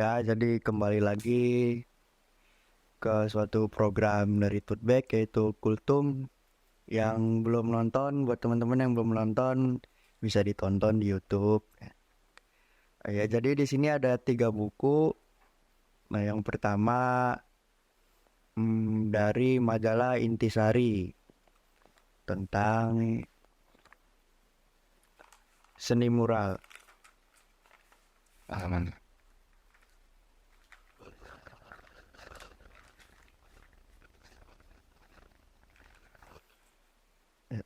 Ya, jadi kembali lagi ke suatu program dari Tutback yaitu Kultum. Yang belum nonton, buat teman-teman yang belum nonton bisa ditonton di YouTube. Ya, jadi di sini ada 3 buku. Nah, yang pertama dari majalah Intisari tentang seni mural. Halaman.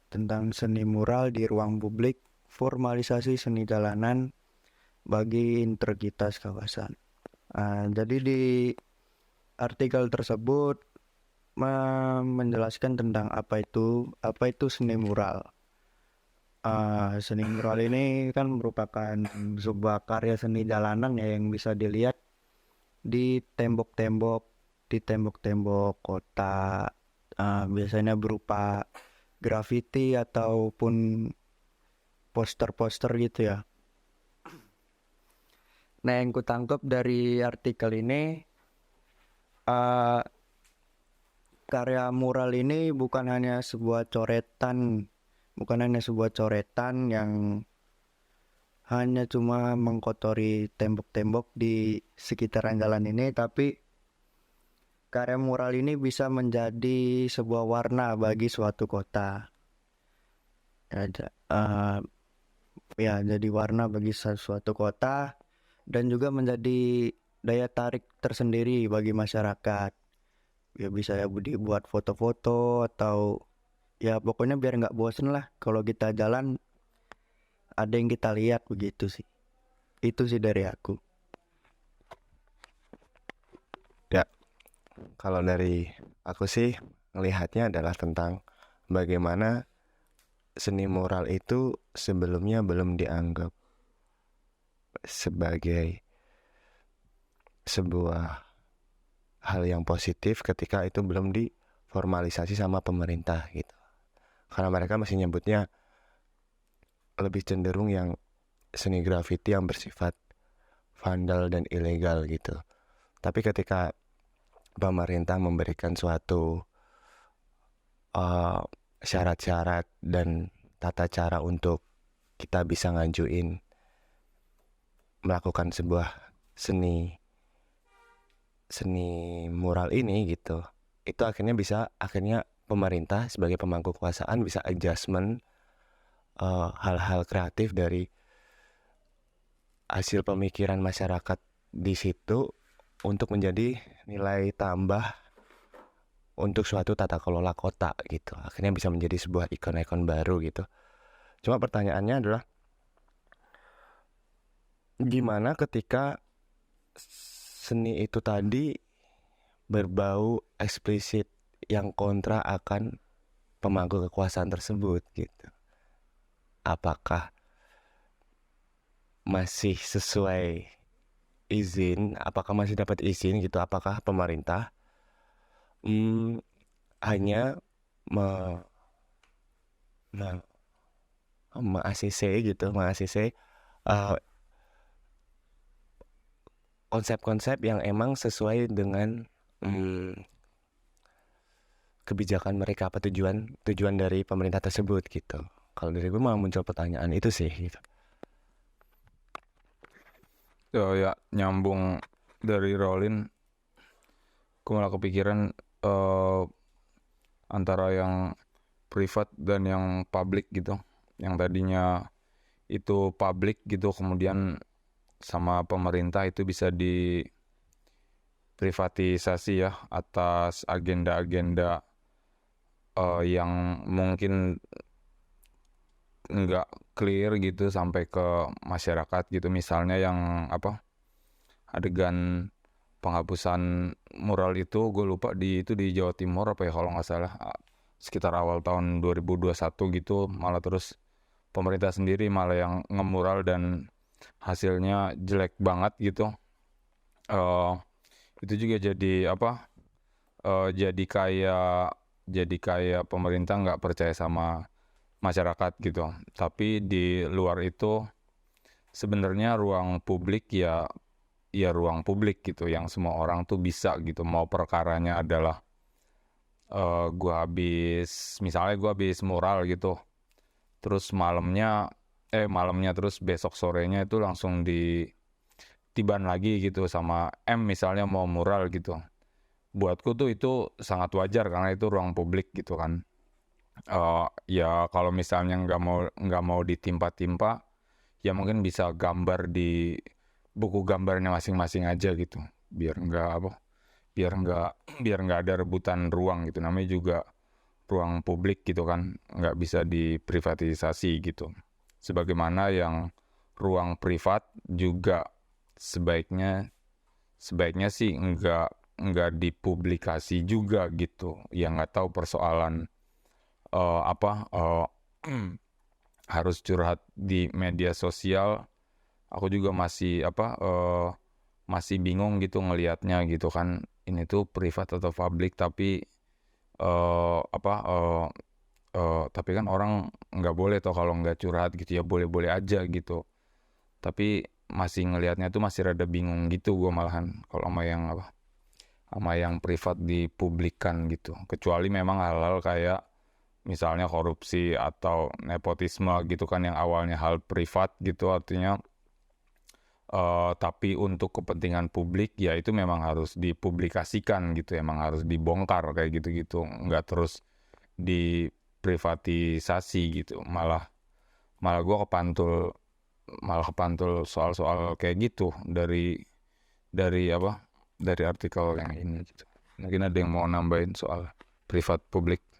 Tentang seni mural di ruang publik, formalisasi seni jalanan bagi integritas kawasan. Jadi di artikel tersebut menjelaskan tentang apa itu seni mural. Seni mural ini kan merupakan sebuah karya seni jalanan ya yang bisa dilihat di tembok-tembok kota, biasanya berupa grafiti ataupun poster-poster gitu ya. Nah, yang kutangkap dari artikel ini, uh, karya mural ini bukan hanya sebuah coretan yang hanya cuma mengkotori tembok-tembok di sekitaran jalan ini, tapi karya mural ini bisa menjadi sebuah warna bagi suatu kota. Jadi warna bagi suatu kota dan juga menjadi daya tarik tersendiri bagi masyarakat. Ya bisa ya dibuat foto-foto atau ya pokoknya biar nggak bosen lah kalau kita jalan ada yang kita lihat begitu sih. Itu sih dari aku. Ya, kalau dari aku sih melihatnya adalah tentang bagaimana seni mural itu sebelumnya belum dianggap sebagai sebuah hal yang positif ketika itu belum diformalisasi sama pemerintah gitu. Karena mereka masih nyebutnya lebih cenderung yang seni grafiti yang bersifat vandal dan ilegal gitu. Tapi ketika pemerintah memberikan suatu syarat-syarat dan tata cara untuk kita bisa ngajuin melakukan sebuah seni mural ini gitu, itu akhirnya pemerintah sebagai pemangku kekuasaan bisa adjustment hal-hal kreatif dari hasil pemikiran masyarakat di situ untuk menjadi nilai tambah untuk suatu tata kelola kota gitu. Akhirnya bisa menjadi sebuah ikon-ikon baru gitu. Cuma pertanyaannya adalah gimana ketika seni itu tadi berbau eksplisit yang kontra akan pemangku kekuasaan tersebut gitu. Apakah masih sesuai izin? Apakah masih dapat izin gitu? Apakah pemerintah hanya meng-ACC konsep-konsep yang emang sesuai dengan kebijakan mereka, apa tujuan dari pemerintah tersebut gitu. Kalau dari gue malah muncul pertanyaan itu sih gitu. Ya nyambung dari Rolin, aku malah kepikiran antara yang privat dan yang publik gitu. Yang tadinya itu publik gitu, kemudian sama pemerintah itu bisa diprivatisasi ya atas agenda-agenda yang mungkin nggak clear gitu sampai ke masyarakat gitu. Misalnya yang adegan penghapusan mural itu, gue lupa itu di Jawa Timur apa ya kalau nggak salah, sekitar awal tahun 2021 gitu, malah terus pemerintah sendiri malah yang ngemural dan hasilnya jelek banget gitu. Itu juga jadi kayak pemerintah nggak percaya sama masyarakat gitu. Tapi di luar itu sebenarnya ruang publik ya ya ruang publik gitu yang semua orang tuh bisa gitu. Mau perkaranya adalah misalnya gue habis mural gitu, terus malamnya terus besok sorenya itu langsung ditiban lagi gitu sama misalnya mau mural gitu. Buatku tuh itu sangat wajar karena itu ruang publik gitu kan. Ya kalau misalnya nggak mau ditimpa-timpa, ya mungkin bisa gambar di buku gambarnya masing-masing aja gitu, biar nggak ada rebutan ruang gitu. Namanya juga ruang publik gitu kan, nggak bisa diprivatisasi gitu. Sebagaimana yang ruang privat juga sebaiknya sih nggak dipublikasi juga gitu. Ya nggak tahu persoalan harus curhat di media sosial. Aku juga masih bingung gitu ngelihatnya gitu kan, ini tuh privat atau publik, tapi tapi kan orang nggak boleh toh kalau nggak curhat gitu, ya boleh-boleh aja gitu. Tapi masih ngelihatnya tuh masih rada bingung gitu gue malahan kalau sama yang privat dipublikkan gitu. Kecuali memang hal-hal kayak misalnya korupsi atau nepotisme gitu kan, yang awalnya hal privat gitu, artinya tapi untuk kepentingan publik ya itu memang harus dipublikasikan gitu, emang harus dibongkar kayak gitu-gitu, nggak terus diprivatisasi gitu. Malah gue kepantul soal-soal kayak gitu dari artikel yang ini gitu. Mungkin ada yang mau nambahin soal privat publik.